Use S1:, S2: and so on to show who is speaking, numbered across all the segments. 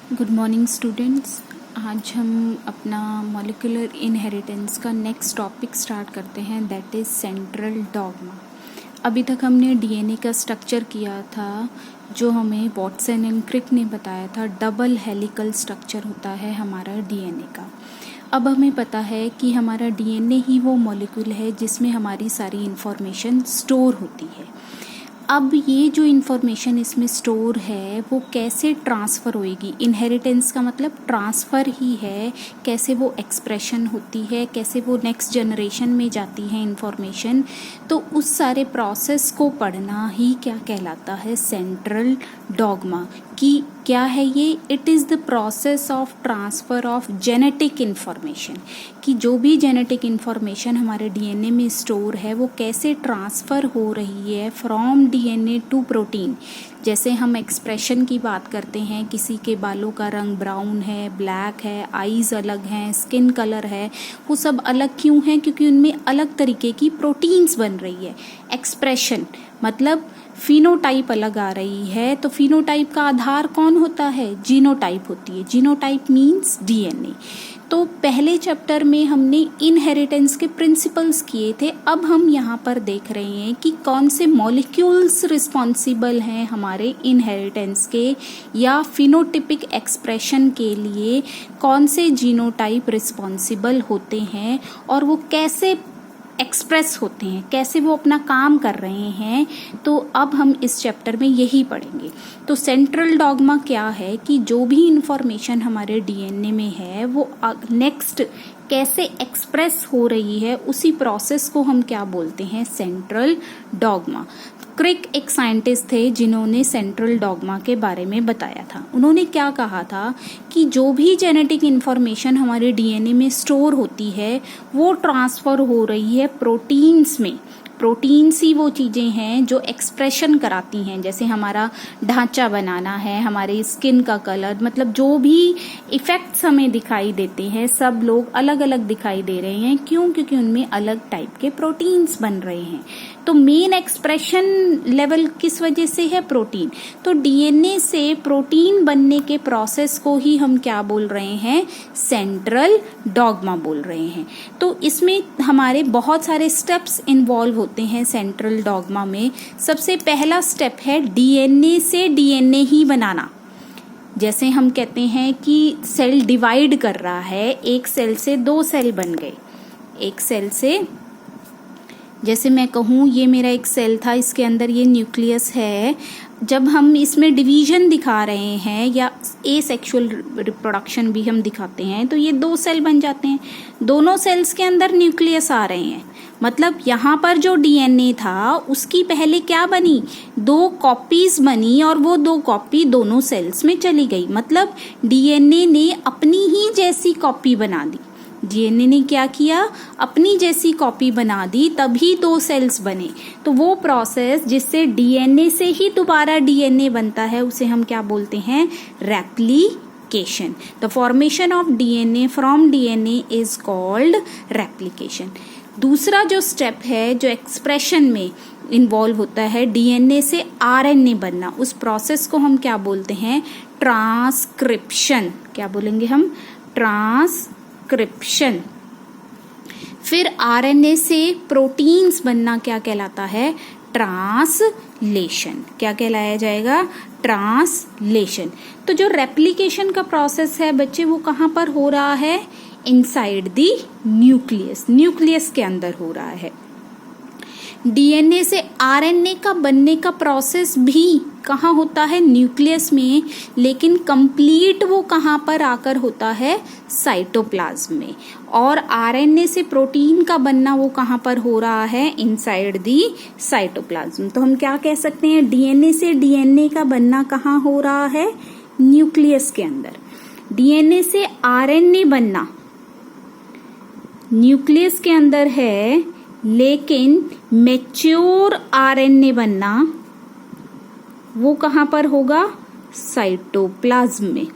S1: Good morning students. आज हम अपना मॉलिक्यूलर इनहेरिटेंस का नेक्स्ट टॉपिक स्टार्ट करते हैं, दैट इज़ सेंट्रल डॉग्मा। अभी तक हमने डीएनए का स्ट्रक्चर किया था, जो हमें वॉटसन एंड क्रिक ने बताया था। डबल हेलिकल स्ट्रक्चर होता है हमारा डीएनए का। अब हमें पता है कि हमारा डीएनए ही वो मॉलिक्यूल है जिसमें हमारी सारी इंफॉर्मेशन स्टोर होती है। अब ये जो इन्फॉर्मेशन इसमें स्टोर है वो कैसे ट्रांसफ़र होएगी। इनहेरिटेंस का मतलब ट्रांसफ़र ही है, कैसे वो एक्सप्रेशन होती है, कैसे वो नेक्स्ट जनरेशन में जाती है इन्फॉर्मेशन। तो उस सारे प्रोसेस को पढ़ना ही क्या कहलाता है, सेंट्रल डॉग्मा। कि क्या है ये, it is the process of transfer of genetic information. कि जो भी जेनेटिक इन्फॉर्मेशन हमारे डीएनए में स्टोर है वो कैसे ट्रांसफ़र हो रही है फ्रॉम डीएनए टू प्रोटीन। जैसे हम एक्सप्रेशन की बात करते हैं, किसी के बालों का रंग ब्राउन है, ब्लैक है, आईज अलग हैं, स्किन कलर है, वो सब अलग क्यों हैं? क्योंकि उनमें अलग तरीके की प्रोटीन्स बन रही है। एक्सप्रेशन मतलब फिनोटाइप अलग आ रही है, तो फिनोटाइप का आधार कौन होता है? जीनोटाइप होती है। Genotype means DNA. तो पहले चैप्टर में हमने इनहेरिटेंस के प्रिंसिपल्स किए थे। अब हम यहाँ पर देख रहे हैं कि कौन से मॉलिक्यूल्स रिस्पॉन्सिबल हैं हमारे इनहेरिटेंस के या फिनोटिपिक एक्सप्रेशन के लिए, कौन से जीनोटाइप रिस्पॉन्सिबल होते हैं और वो कैसे एक्सप्रेस होते हैं, कैसे वो अपना काम कर रहे हैं। तो अब हम इस चैप्टर में यही पढ़ेंगे। तो सेंट्रल डॉग्मा क्या है कि जो भी इंफॉर्मेशन हमारे डीएनए में है वो नेक्स्ट कैसे एक्सप्रेस हो रही है, उसी प्रोसेस को हम क्या बोलते हैं, सेंट्रल डॉग्मा। क्रिक एक साइंटिस्ट थे जिन्होंने सेंट्रल डॉग्मा के बारे में बताया था। उन्होंने क्या कहा था कि जो भी जेनेटिक इन्फॉर्मेशन हमारे डीएनए में स्टोर होती है वो ट्रांसफ़र हो रही है प्रोटीन्स में। प्रोटीन्स ही वो चीज़ें हैं जो एक्सप्रेशन कराती हैं, जैसे हमारा ढांचा बनाना है, हमारे स्किन का कलर, मतलब जो भी इफ़ेक्ट्स हमें दिखाई देते हैं सब लोग अलग अलग दिखाई दे रहे हैं। क्यों? क्योंकि उनमें अलग टाइप के प्रोटीन्स बन रहे हैं। तो मेन एक्सप्रेशन लेवल किस वजह से है? प्रोटीन। तो डीएनए से प्रोटीन बनने के प्रोसेस को ही हम क्या बोल रहे हैं, सेंट्रल डॉग्मा बोल रहे हैं। तो इसमें हमारे बहुत सारे स्टेप्स इन्वॉल्व होते हैं सेंट्रल डॉग्मा में। सबसे पहला स्टेप है डीएनए से डीएनए ही बनाना। जैसे हम कहते हैं कि सेल डिवाइड कर रहा है, एक सेल से दो सेल बन गए। एक सेल से, जैसे मैं कहूँ ये मेरा एक सेल था, इसके अंदर ये न्यूक्लियस है। जब हम इसमें डिवीजन दिखा रहे हैं या एसेक्सुअल रिप्रोडक्शन भी हम दिखाते हैं तो ये दो सेल बन जाते हैं। दोनों सेल्स के अंदर न्यूक्लियस आ रहे हैं, मतलब यहाँ पर जो डीएनए था उसकी पहले क्या बनी, दो कॉपीज बनी और वो दो कॉपी दोनों सेल्स में चली गई। मतलब डीएनए ने अपनी ही जैसी कॉपी बना दी। डीएनए ने क्या किया, अपनी जैसी कॉपी बना दी, तभी दो सेल्स बने। तो वो प्रोसेस जिससे डीएनए से ही दोबारा डीएनए बनता है उसे हम क्या बोलते हैं, replication. The formation of DNA from DNA is called replication. दूसरा जो स्टेप है जो एक्सप्रेशन में इन्वॉल्व होता है, डीएनए से आरएनए बनना, उस प्रोसेस को हम क्या बोलते हैं, ट्रांसक्रिप्शन। क्या बोलेंगे हम, ट्रांसक्रिप्शन। फिर आरएनए से प्रोटीन्स बनना क्या कहलाता है, ट्रांसलेशन। क्या कहलाया जाएगा, ट्रांसलेशन। तो जो रेप्लिकेशन का प्रोसेस है बच्चे वो कहाँ पर हो रहा है, इनसाइड दी न्यूक्लियस, न्यूक्लियस के अंदर हो रहा है। डीएनए से आरएनए का बनने का प्रोसेस भी कहाँ होता है, न्यूक्लियस में, लेकिन कंप्लीट वो कहाँ पर आकर होता है, साइटोप्लाज्म में। और आरएनए से प्रोटीन का बनना वो कहाँ पर हो रहा है, इनसाइड दी साइटोप्लाज्म। तो हम क्या कह सकते हैं, डीएनए से डीएनए का बनना कहाँ हो रहा है, न्यूक्लियस के अंदर। डीएनए से आरएनए बनना न्यूक्लियस के अंदर है, लेकिन मैच्योर आरएनए बनना वो कहाँ पर होगा, साइटोप्लाज्म में।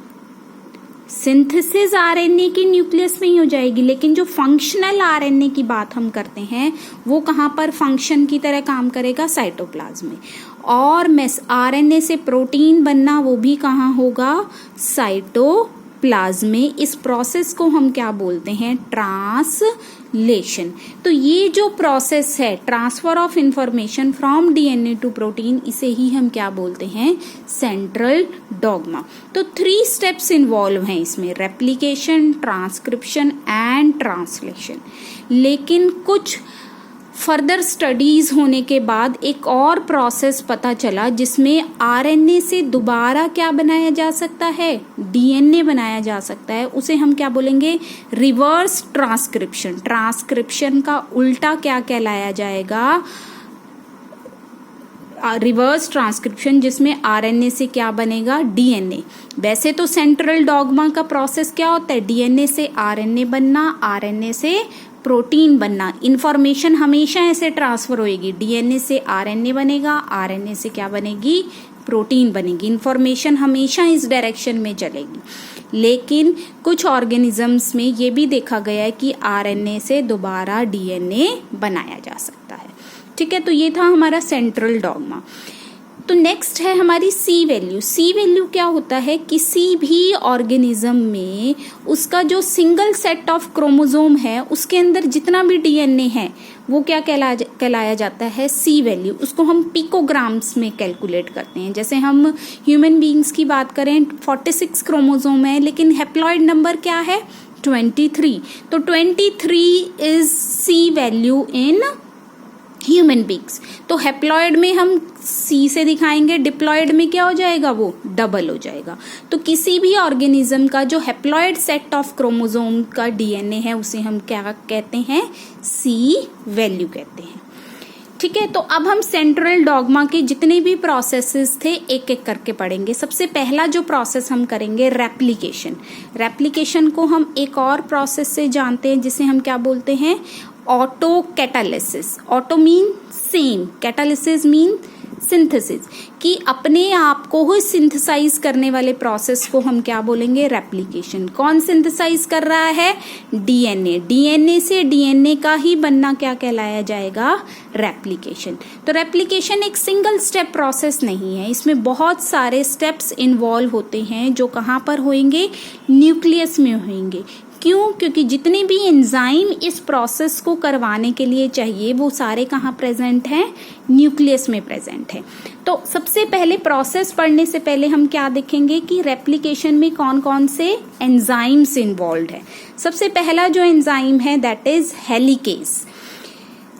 S1: सिंथेसिस आरएनए की न्यूक्लियस में ही हो जाएगी, लेकिन जो फंक्शनल आरएनए की बात हम करते हैं वो कहाँ पर फंक्शन की तरह काम करेगा, साइटोप्लाज्म में। और आरएनए से प्रोटीन बनना वो भी कहाँ होगा, साइटोप्लाज्म में। इस प्रोसेस को हम क्या बोलते हैं, ट्रांसलेशन। तो ये जो प्रोसेस है transfer of information from DNA to protein, इसे ही हम क्या बोलते हैं, सेंट्रल डॉग्मा। तो 3 स्टेप्स इन्वॉल्व हैं इसमें, रेप्लिकेशन, ट्रांसक्रिप्शन एंड ट्रांसलेशन। लेकिन कुछ फर्दर स्टडीज होने के बाद एक और प्रोसेस पता चला जिसमें आरएनए से दोबारा क्या बनाया जा सकता है, डीएनए बनाया जा सकता है। उसे हम क्या बोलेंगे, रिवर्स ट्रांसक्रिप्शन। ट्रांसक्रिप्शन का उल्टा क्या कहलाया जाएगा, रिवर्स ट्रांसक्रिप्शन, जिसमें आरएनए से क्या बनेगा, डीएनए। वैसे तो सेंट्रल डॉग्मा का प्रोसेस क्या होता है, डीएनए से आरएनए बनना, आरएनए से प्रोटीन बनना। इंफॉर्मेशन हमेशा ऐसे ट्रांसफर होएगी, डीएनए से आरएनए बनेगा, आरएनए से क्या बनेगी, प्रोटीन बनेगी। इंफॉर्मेशन हमेशा इस डायरेक्शन में चलेगी। लेकिन कुछ ऑर्गेनिजम्स में ये भी देखा गया है कि आरएनए से दोबारा डीएनए बनाया जा सकता है। ठीक है, तो ये था हमारा सेंट्रल डॉग्मा। तो नेक्स्ट है हमारी सी वैल्यू। सी वैल्यू क्या होता है, किसी भी ऑर्गेनिज्म में उसका जो सिंगल सेट ऑफ क्रोमोसोम है उसके अंदर जितना भी डीएनए है वो क्या कहलाया जाता है, सी वैल्यू। उसको हम पिकोग्राम्स में कैलकुलेट करते हैं। जैसे हम ह्यूमन बीइंग्स की बात करें, 46 क्रोमोसोम है, लेकिन हैप्लॉइड नंबर क्या है, 23। तो 23 is C value in human beings. तो हैप्लॉइड में हम सी से दिखाएंगे, डिप्लॉइड में क्या हो जाएगा, वो डबल हो जाएगा। तो किसी भी ऑर्गेनिज्म का जो हैप्लॉइड सेट ऑफ क्रोमोसोम का डीएनए है उसे हम क्या कहते हैं, सी वैल्यू कहते हैं। ठीक है, तो अब हम सेंट्रल डॉग्मा के जितने भी प्रोसेसेस थे एक एक करके पढ़ेंगे। सबसे पहला जो प्रोसेस हम करेंगे, रेप्लिकेशन। रेप्लिकेशन को हम एक और प्रोसेस से जानते हैं जिसे हम क्या बोलते हैं, auto catalysis. Auto mean same, catalysis mean synthesis, कि अपने आप को ही सिंथेसाइज करने वाले प्रोसेस को हम क्या बोलेंगे, रेप्लिकेशन। कौन सिंथेसाइज कर रहा है, डीएनए। डीएनए से डीएनए का ही बनना क्या कहलाया जाएगा, रेप्लिकेशन। तो रेप्लिकेशन एक सिंगल स्टेप प्रोसेस नहीं है, इसमें बहुत सारे स्टेप्स इन्वॉल्व होते हैं जो कहाँ पर होंगे, न्यूक्लियस में होंगे। क्यों, क्योंकि जितने भी एंजाइम इस प्रोसेस को करवाने के लिए चाहिए वो सारे कहाँ प्रेजेंट हैं, न्यूक्लियस में प्रेजेंट है। तो सबसे पहले प्रोसेस पढ़ने से पहले हम क्या देखेंगे कि रेप्लिकेशन में कौन कौन से एंजाइम्स इन्वॉल्व है। सबसे पहला जो एंजाइम है दैट इज हेलिकेज।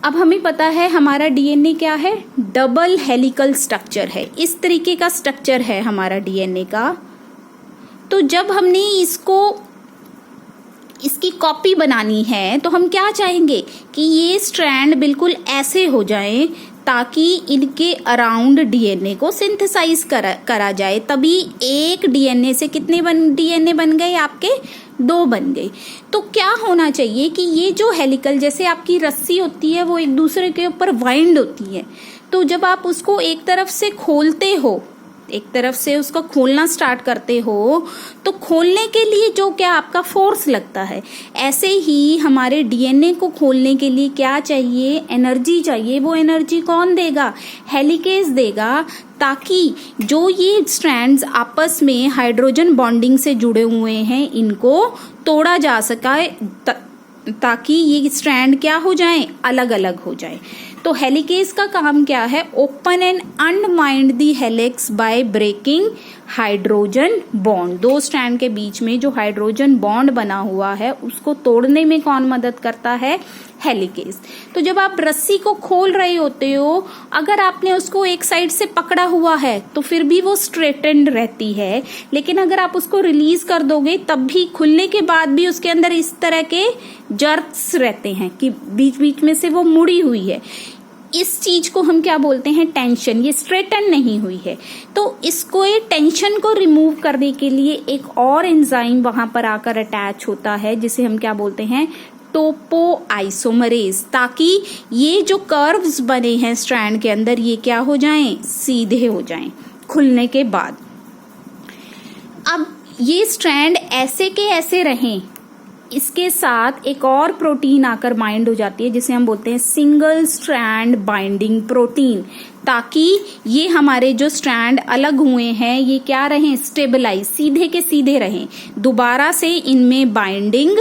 S1: अब हमें पता है हमारा डीएनए क्या है, डबल हेलिकल स्ट्रक्चर है। इस तरीके का स्ट्रक्चर है हमारा डीएनए का। तो जब हमने इसकी कॉपी बनानी है तो हम क्या चाहेंगे कि ये स्ट्रैंड बिल्कुल ऐसे हो जाए ताकि इनके अराउंड डीएनए को सिंथेसाइज करा जाए। तभी एक डीएनए से कितने डीएनए बन गए, आपके 2 बन गए। तो क्या होना चाहिए कि ये जो हेलिकल, जैसे आपकी रस्सी होती है वो एक दूसरे के ऊपर वाइंड होती है, तो जब आप उसको एक तरफ से खोलते हो, एक तरफ से उसको खोलना स्टार्ट करते हो, तो खोलने के लिए जो क्या आपका फोर्स लगता है, ऐसे ही हमारे डीएनए को खोलने के लिए क्या चाहिए, एनर्जी चाहिए। वो एनर्जी कौन देगा, हेलिकेज देगा, ताकि जो ये स्ट्रैंड्स आपस में हाइड्रोजन बॉन्डिंग से जुड़े हुए हैं इनको तोड़ा जा सके, ताकि ये स्ट्रैंड क्या हो जाए, अलग अलग हो जाए। तो हेलिकेज का काम क्या है, open and unwind the helix by breaking hydrogen bond. 2 strand के बीच में जो हाइड्रोजन बॉन्ड बना हुआ है उसको तोड़ने में कौन मदद करता है, हेलिकेज। तो जब आप रस्सी को खोल रहे होते हो, अगर आपने उसको एक साइड से पकड़ा हुआ है तो फिर भी वो स्ट्रेटेंड रहती है, लेकिन अगर आप उसको रिलीज कर दोगे तब भी, खुलने के बाद भी उसके अंदर इस तरह के जर्क्स रहते हैं कि बीच बीच में से वो मुड़ी हुई है। इस चीज को हम क्या बोलते हैं, टेंशन। ये स्ट्रेटन नहीं हुई है। तो इसको, ये टेंशन को रिमूव करने के लिए एक और एंजाइम वहां पर आकर अटैच होता है जिसे हम क्या बोलते हैं, टोपोआइसोमरेज, ताकि ये जो कर्व्स बने हैं स्ट्रैंड के अंदर ये क्या हो जाएं, सीधे हो जाएं खुलने के बाद। अब ये स्ट्रैंड ऐसे के ऐसे रहें, इसके साथ एक और प्रोटीन आकर बाइंड हो जाती है जिसे हम बोलते हैं सिंगल स्ट्रैंड बाइंडिंग प्रोटीन, ताकि ये हमारे जो स्ट्रैंड अलग हुए हैं ये क्या रहें, स्टेबलाइज, सीधे के सीधे रहें, दोबारा से इनमें बाइंडिंग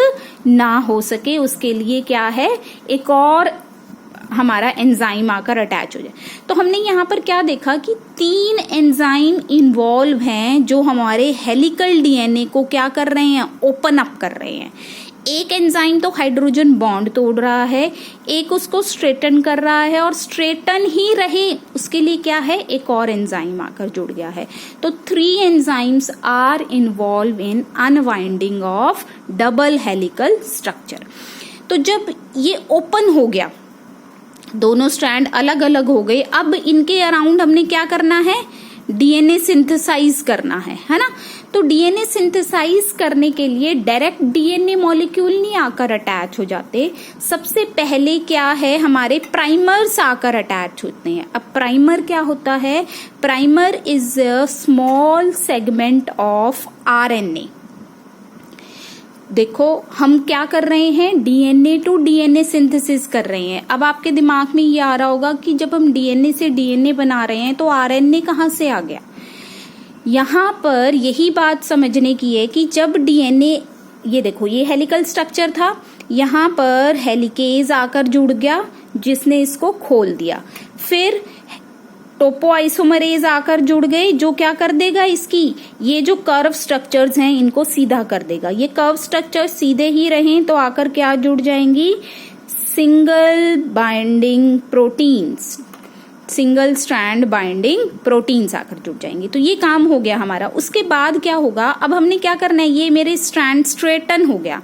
S1: ना हो सके। उसके लिए क्या है, एक और हमारा एंजाइम आकर अटैच हो जाए। तो हमने यहाँ पर क्या देखा कि 3 एंजाइम इन्वॉल्व हैं जो हमारे हेलिकल डीएनए को क्या कर रहे हैं, ओपन अप कर रहे हैं। एक एंजाइम तो हाइड्रोजन बॉन्ड तोड़ रहा है, एक उसको स्ट्रेटन कर रहा है, और स्ट्रेटन ही रहे उसके लिए क्या है, एक और एंजाइम आकर जुड़ गया है। तो 3 enzymes are involve in unwinding of double helical structure. तो जब ये ओपन हो गया, दोनों स्ट्रैंड अलग अलग हो गए, अब इनके अराउंड हमने क्या करना है, डीएनए सिंथेसाइज करना है ना। तो डीएनए सिंथेसाइज करने के लिए डायरेक्ट डीएनए मॉलिक्यूल नहीं आकर अटैच हो जाते, सबसे पहले क्या है, हमारे प्राइमर्स आकर अटैच होते हैं। अब प्राइमर क्या होता है, primer is a small segment of RNA. देखो हम क्या कर रहे हैं, डीएनए टू डीएनए सिंथेसिस कर रहे हैं। अब आपके दिमाग में ये आ रहा होगा कि जब हम डीएनए से डीएनए बना रहे हैं तो आरएनए कहाँ से आ गया। यहाँ पर यही बात समझने की है कि जब डीएनए, ये देखो ये हेलिकल स्ट्रक्चर था, यहाँ पर हेलिकेज आकर जुड़ गया जिसने इसको खोल दिया, फिर टोपोआइसोमरेज आकर जुड़ गए जो क्या कर देगा, इसकी ये जो कर्व स्ट्रक्चर्स हैं इनको सीधा कर देगा। ये कर्व स्ट्रक्चर सीधे ही रहें तो आकर क्या जुड़ जाएंगी, single binding proteins, single strand binding proteins आकर जुड़ जाएंगे। तो ये काम हो गया हमारा। उसके बाद क्या होगा, अब हमने क्या करना है, ये मेरे स्ट्रैंड स्ट्रेटन हो गया।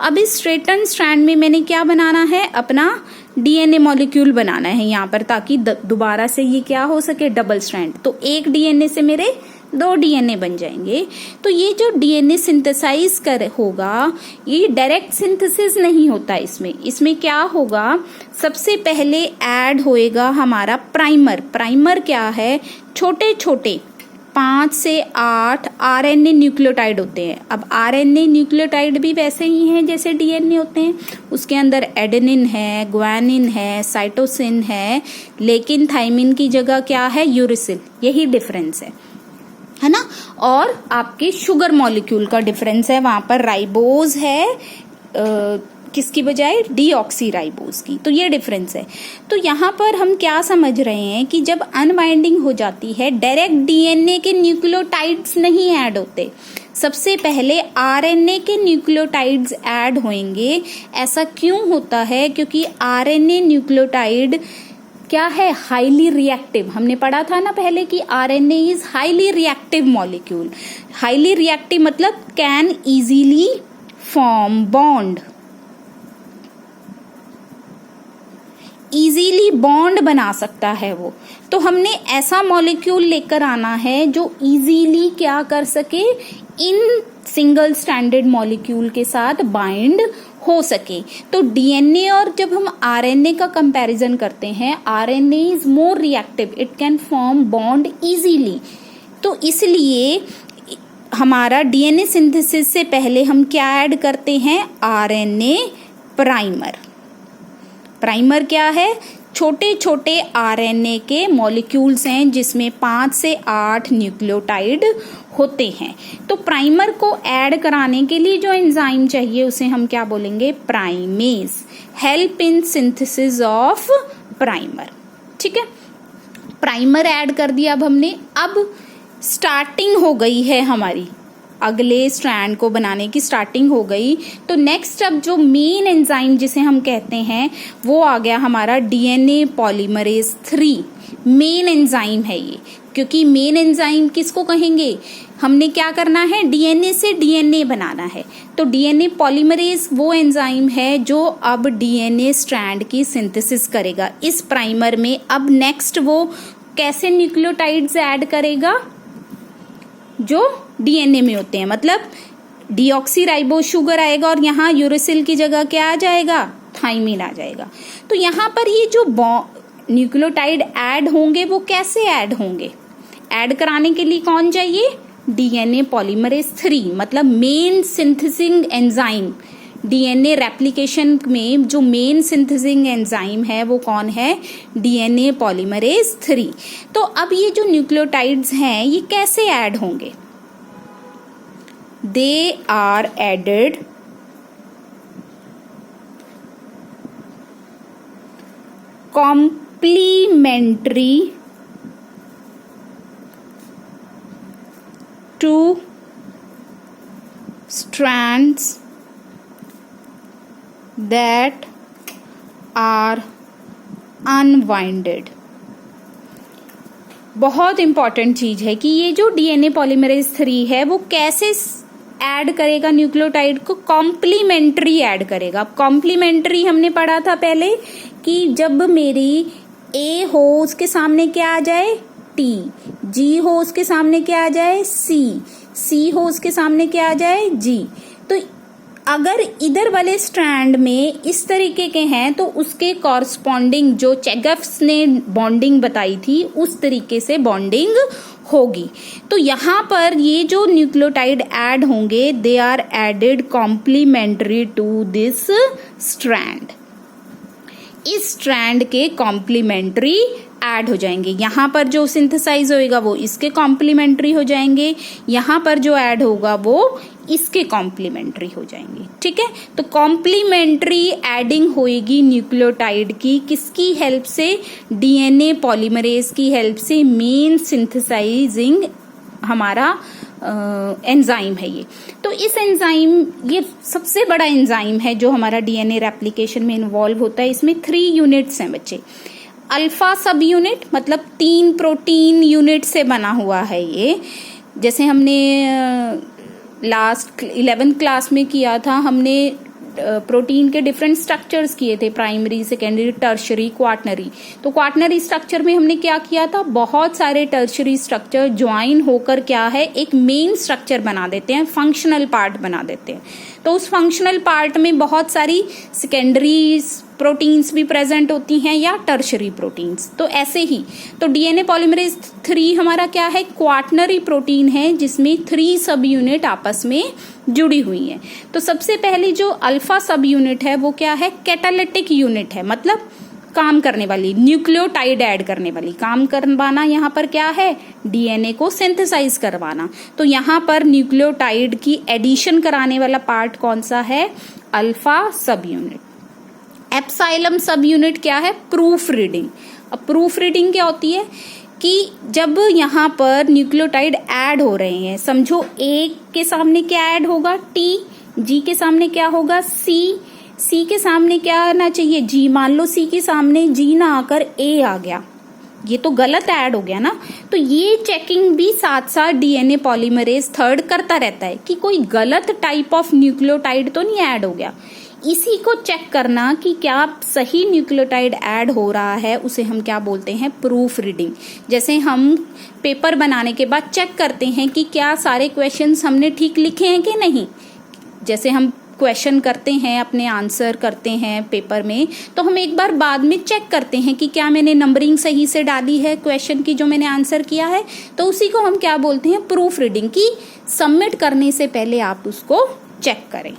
S1: अब इस स्ट्रेटन स्ट्रैंड में मैंने क्या बनाना है, अपना डीएनए मॉलिक्यूल बनाना है यहाँ पर, ताकि दोबारा से ये क्या हो सके, डबल स्ट्रैंड। तो एक डीएनए से मेरे 2 डीएनए बन जाएंगे। तो ये जो डीएनए सिंथेसाइज कर होगा, ये डायरेक्ट सिंथेसिस नहीं होता इसमें क्या होगा, सबसे पहले ऐड होएगा हमारा प्राइमर। प्राइमर क्या है, छोटे छोटे 5 से 8 आरएनए न्यूक्लियोटाइड होते हैं। अब आरएनए न्यूक्लियोटाइड भी वैसे ही हैं जैसे डीएनए होते हैं, उसके अंदर एडेनिन है, ग्वानिन है, साइटोसिन है, लेकिन थाइमिन की जगह क्या है, यूरिसिल। यही डिफरेंस है ना। और आपके शुगर मॉलिक्यूल का डिफरेंस है, वहां पर राइबोज है किसकी बजाय, डीऑक्सीराइबोज की। तो ये डिफरेंस है। तो यहाँ पर हम क्या समझ रहे हैं कि जब अनबाइंडिंग हो जाती है, डायरेक्ट डीएनए के न्यूक्लियोटाइड्स नहीं ऐड होते, सबसे पहले आरएनए के न्यूक्लियोटाइड्स ऐड होंगे। ऐसा क्यों होता है, क्योंकि आरएनए न्यूक्लियोटाइड क्या है, हाईली रिएक्टिव। हमने पढ़ा था ना पहले कि RNA is highly reactive molecule. Highly reactive मतलब can easily form bond, easily bond बना सकता है वो। तो हमने ऐसा मॉलिक्यूल लेकर आना है जो इजीली क्या कर सके, इन सिंगल स्टैंडर्ड मॉलिक्यूल के साथ बाइंड हो सके। तो डीएनए और जब हम आरएनए का कंपैरिजन करते हैं, RNA is more reactive, it can form bond easily. तो इसलिए हमारा डीएनए सिंथेसिस से पहले हम क्या ऐड करते हैं, आरएनए प्राइमर। प्राइमर क्या है, छोटे छोटे आरएनए के मॉलिक्यूल्स हैं जिसमें 5 से 8 न्यूक्लियोटाइड होते हैं। तो प्राइमर को ऐड कराने के लिए जो एंजाइम चाहिए उसे हम क्या बोलेंगे, primase, help in synthesis of primer. ठीक है, प्राइमर ऐड कर दिया अब हमने। अब स्टार्टिंग हो गई है हमारी, अगले स्ट्रैंड को बनाने की स्टार्टिंग हो गई। तो नेक्स्ट अब जो मेन एंजाइम जिसे हम कहते हैं वो आ गया हमारा डीएनए पॉलीमरेज 3। मेन एंजाइम है ये, क्योंकि मेन एंजाइम किसको कहेंगे, हमने क्या करना है, डीएनए से डीएनए बनाना है। तो डीएनए पॉलीमरेज वो एंजाइम है जो अब डीएनए स्ट्रैंड की सिंथेसिस करेगा इस प्राइमर में। अब नेक्स्ट वो कैसे न्यूक्लियोटाइड्स ऐड करेगा, जो डीएनए में होते हैं, मतलब डीऑक्सीराइबोज शुगर आएगा और यहाँ यूरिसिल की जगह क्या आ जाएगा, थाइमिन आ जाएगा। तो यहाँ पर ये जो न्यूक्लियोटाइड ऐड होंगे वो कैसे ऐड होंगे, ऐड कराने के लिए कौन चाहिए, डीएनए पॉलीमरेज 3, मतलब मेन सिंथेसिंग एंजाइम डीएनए रेप्लिकेशन में जो मेन सिंथेसिंग एंजाइम है वो कौन है, डीएनए पॉलीमरेज 3। तो अब ये जो न्यूक्लियोटाइड्स हैं ये कैसे ऐड होंगे, they are added complementary to strands that are unwinded। बहुत इंपॉर्टेंट चीज है कि ये जो डीएनए पॉलीमरेज 3 है वो कैसे ऐड करेगा न्यूक्लियोटाइड को, कॉम्प्लीमेंट्री ऐड करेगा। कॉम्प्लीमेंट्री हमने पढ़ा था पहले कि जब मेरी ए हो उसके सामने क्या आ जाए, टी, जी हो उसके सामने क्या आ जाए, सी, सी हो उसके सामने क्या आ जाए, जी। तो अगर इधर वाले स्ट्रैंड में इस तरीके के हैं तो उसके कॉरस्पॉन्डिंग जो चेगफ्स ने बॉन्डिंग बताई थी उस तरीके से बॉन्डिंग होगी। तो यहाँ पर ये जो न्यूक्लियोटाइड ऐड होंगे they are added complementary to this strand, इस स्ट्रैंड के कॉम्प्लीमेंट्री ऐड हो जाएंगे। यहाँ पर जो सिंथेसाइज होएगा वो इसके कॉम्प्लीमेंट्री हो जाएंगे, यहाँ पर जो ऐड होगा वो इसके कॉम्प्लीमेंट्री हो जाएंगे। ठीक है, तो कॉम्प्लीमेंट्री एडिंग होएगी न्यूक्लियोटाइड की किसकी हेल्प से, डीएनए पॉलीमरेज की हेल्प से। मेन सिंथेसाइजिंग हमारा एंजाइम है ये। तो इस एंजाइम, ये सबसे बड़ा एंजाइम है जो हमारा डीएनए रेप्लिकेशन में इन्वॉल्व होता है। इसमें 3 यूनिट्स हैं बच्चे। अल्फा सब यूनिट मतलब 3 प्रोटीन यूनिट से बना हुआ है ये। जैसे हमने लास्ट 11th क्लास में किया था, हमने प्रोटीन के डिफरेंट स्ट्रक्चर्स किए थे, प्राइमरी, सेकेंडरी, टर्शरी, क्वाटनरी। तो क्वाटनरी स्ट्रक्चर में हमने क्या किया था, बहुत सारे टर्शरी स्ट्रक्चर ज्वाइन होकर क्या है एक मेन स्ट्रक्चर बना देते हैं, फंक्शनल पार्ट बना देते हैं। तो उस फंक्शनल पार्ट में बहुत सारी सेकेंडरी प्रोटीन्स भी प्रेजेंट होती हैं या टर्शरी प्रोटीन्स। तो ऐसे ही तो डीएनए पॉलीमरेज 3 हमारा क्या है, क्वाटनरी प्रोटीन है जिसमें 3 सब यूनिट आपस में जुड़ी हुई है। तो सबसे पहले जो अल्फा सब यूनिट है वो क्या है, कैटालिटिक यूनिट है, मतलब काम करने वाली, न्यूक्लियोटाइड ऐड करने वाली। काम करवाना यहाँ पर क्या है, डीएनए को सिंथेसाइज करवाना। तो यहाँ पर न्यूक्लियोटाइड की एडिशन कराने वाला पार्ट कौन सा है, अल्फा सब यूनिट। एप्साइलम सब यूनिट क्या है, प्रूफ रीडिंग। अब प्रूफ रीडिंग क्या होती है कि जब यहाँ पर न्यूक्लियोटाइड ऐड हो रहे हैं, समझो ए के सामने क्या ऐड होगा, टी, जी के सामने क्या होगा, सी, सी के सामने क्या आना चाहिए, जी। मान लो सी के सामने जी ना आकर ए आ गया, ये तो गलत ऐड हो गया ना। तो ये चेकिंग भी साथ साथ डीएनए पॉलीमरेज 3 करता रहता है कि कोई गलत टाइप ऑफ न्यूक्लियोटाइड तो नहीं ऐड हो गया। इसी को चेक करना कि क्या सही न्यूक्लियोटाइड ऐड हो रहा है, उसे हम क्या बोलते हैं, प्रूफ रीडिंग। जैसे हम पेपर बनाने के बाद चेक करते हैं कि क्या सारे क्वेश्चंस हमने ठीक लिखे हैं कि नहीं। जैसे हम क्वेश्चन करते हैं, अपने आंसर करते हैं पेपर में, तो हम एक बार बाद में चेक करते हैं कि क्या मैंने नंबरिंग सही से डाली है क्वेश्चन की जो मैंने आंसर किया है। तो उसी को हम क्या बोलते हैं, प्रूफ रीडिंग, की सबमिट करने से पहले आप उसको चेक करें।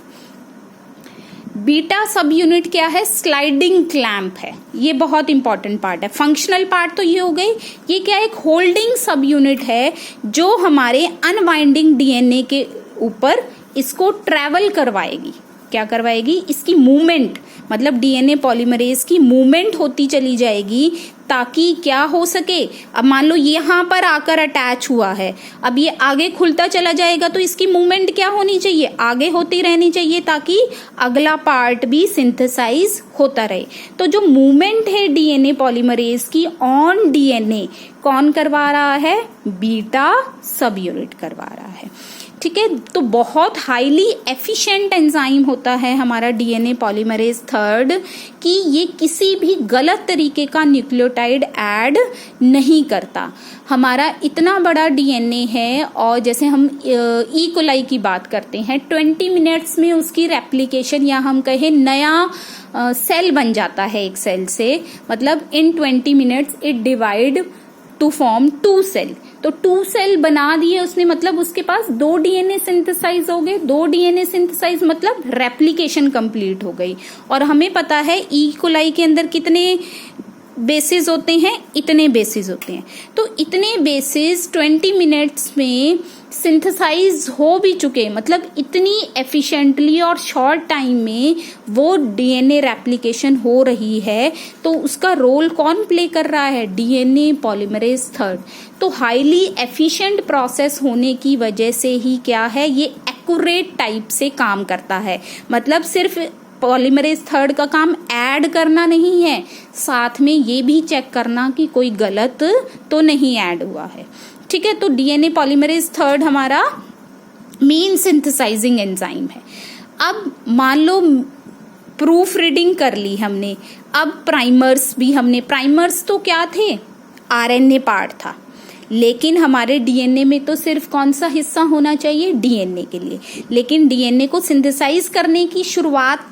S1: बीटा सब यूनिट क्या है, स्लाइडिंग क्लैंप है। ये बहुत इंपॉर्टेंट पार्ट है। फंक्शनल पार्ट तो ये हो गई, ये क्या एक होल्डिंग सब यूनिट है जो हमारे अनवाइंडिंग डीएनए के ऊपर इसको ट्रैवल करवाएगी। क्या करवाएगी, इसकी मूवमेंट, मतलब डीएनए पॉलीमरेज की मूवमेंट होती चली जाएगी ताकि क्या हो सके। अब मान लो यहाँ पर आकर अटैच हुआ है, अब ये आगे खुलता चला जाएगा तो इसकी मूवमेंट क्या होनी चाहिए, आगे होती रहनी चाहिए ताकि अगला पार्ट भी सिंथेसाइज होता रहे। तो जो मूवमेंट है डीएनए पॉलीमरेज की ऑन डीएनए कौन करवा रहा है, बीटा सब यूनिट करवा रहा है। ठीक है, तो बहुत हाईली एफिशिएंट एंजाइम होता है हमारा डीएनए पॉलीमरेज 3 कि ये किसी भी गलत तरीके का न्यूक्लियोटाइड ऐड नहीं करता। हमारा इतना बड़ा डीएनए है और जैसे हम ई कोलाई की बात करते हैं, 20 मिनट्स में उसकी रेप्लिकेशन या हम कहें नया सेल बन जाता है एक सेल से, मतलब in 20 minutes it divide to form 2 cell. तो 2 सेल बना दिए उसने, मतलब उसके पास 2 डीएनए सिंथेसाइज हो गए। 2 डीएनए सिंथेसाइज मतलब रेप्लिकेशन कंप्लीट हो गई। और हमें पता है ई कोलाई के अंदर कितने बेसिस होते हैं, इतने बेसिस होते हैं। तो इतने बेसिस 20 मिनट्स में सिंथेसाइज हो भी चुके, मतलब इतनी एफिशिएंटली और शॉर्ट टाइम में वो डीएनए रेप्लिकेशन हो रही है। तो उसका रोल कौन प्ले कर रहा है? DNA polymerase third. तो हाईली एफिशिएंट प्रोसेस होने की वजह से ही क्या है, ये एक्यूरेट टाइप से काम करता है। मतलब सिर्फ पॉलीमरेज थर्ड का काम ऐड करना नहीं है, साथ में ये भी चेक करना कि कोई गलत तो नहीं ऐड हुआ है। ठीक है, तो डीएनए पॉलीमरेज थर्ड हमारा मेन सिंथेसाइजिंग एंजाइम है। अब मान लो प्रूफ रीडिंग कर ली हमने, अब प्राइमर्स भी हमने, प्राइमर्स तो क्या थे? आरएनए पार्ट था, लेकिन हमारे डीएनए में तो सिर्फ कौन सा हिस्सा होना चाहिए? डीएनए के लिए। लेकिन डीएनए को सिंथेसाइज करने की शुरुआत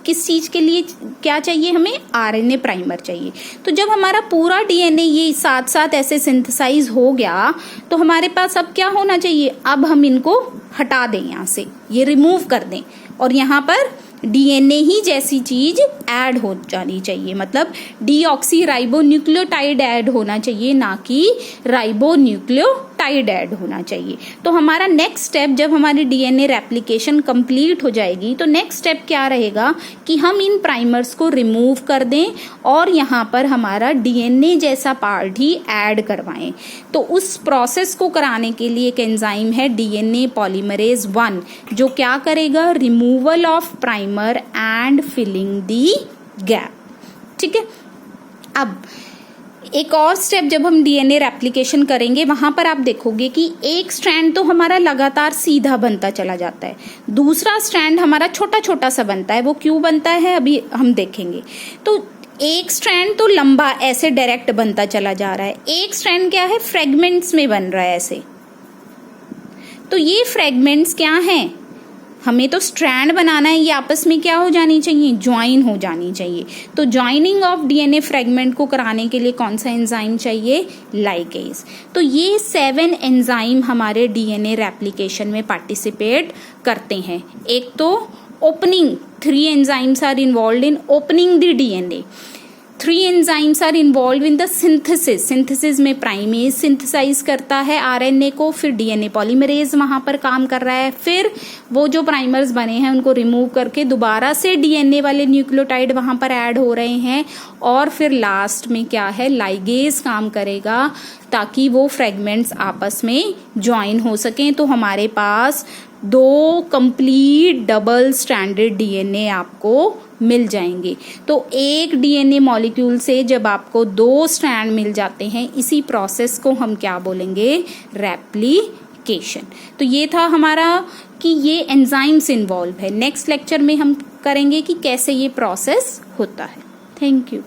S1: किस चीज के लिए क्या चाहिए हमें? आरएनए प्राइमर चाहिए। तो जब हमारा पूरा डीएनए ये साथ साथ ऐसे सिंथेसाइज हो गया, तो हमारे पास अब क्या होना चाहिए? अब हम इनको हटा दें, यहाँ से ये रिमूव कर दें, और यहाँ पर डीएनए ही जैसी चीज ऐड हो जानी चाहिए। मतलब डीऑक्सी राइबोन्यूक्लियोटाइड ऐड होना चाहिए, ना कि राइबोन्यूक्लियोटाइड ऐड होना चाहिए। तो हमारा नेक्स्ट स्टेप, जब हमारी डीएनए रेप्लिकेशन कंप्लीट हो जाएगी, तो नेक्स्ट स्टेप क्या रहेगा कि हम इन प्राइमर्स को रिमूव कर दें और यहाँ पर हमारा डीएनए जैसा पार्ट ही ऐड करवाएं। तो उस प्रोसेस को कराने के लिए एक एंजाइम है डीएनए पॉलीमरेज 1, जो क्या करेगा? Removal of primer and filling the gap. ठीक है, अब एक और स्टेप जब हम डीएनए रेप्लिकेशन करेंगे, वहां पर आप देखोगे कि एक स्ट्रैंड तो हमारा लगातार सीधा बनता चला जाता है, दूसरा स्ट्रैंड हमारा छोटा छोटा सा बनता है। वो क्यों बनता है अभी हम देखेंगे। तो एक स्ट्रैंड तो लंबा ऐसे डायरेक्ट बनता चला जा रहा है, एक स्ट्रैंड क्या है? फ्रेगमेंट्स में बन रहा है ऐसे। तो ये फ्रेगमेंट्स क्या हैं? हमें तो स्ट्रैंड बनाना है, ये आपस में क्या हो जानी चाहिए? ज्वाइन हो जानी चाहिए। तो ज्वाइनिंग ऑफ डीएनए फ्रेगमेंट को कराने के लिए कौन सा एंजाइम चाहिए? लाइगेज। तो ये 7 एंजाइम हमारे डीएनए रेप्लिकेशन में पार्टिसिपेट करते हैं। एक तो opening, 3 enzymes are involve in opening the DNA. 3 enzymes are involve in the synthesis. Synthesis में प्राइमेज सिंथेसाइज करता है आरएनए को, फिर डीएनए पॉलीमरेज वहां पर काम कर रहा है, फिर वो जो प्राइमर्स बने हैं उनको रिमूव करके दोबारा से डीएनए वाले न्यूक्लियोटाइड वहां पर ऐड हो रहे हैं, और फिर लास्ट में क्या है? लाइगेज काम करेगा ताकि वो फ्रेगमेंट्स आपस में ज्वाइन हो सकें। तो हमारे पास 2 कंप्लीट डबल स्ट्रैंडेड डीएनए आपको मिल जाएंगे। तो एक डीएनए मॉलिक्यूल से जब आपको 2 स्ट्रैंड मिल जाते हैं, इसी प्रोसेस को हम क्या बोलेंगे? रेप्लिकेशन। तो ये था हमारा कि ये एंजाइम्स इन्वॉल्व है। नेक्स्ट लेक्चर में हम करेंगे कि कैसे ये प्रोसेस होता है। Thank you.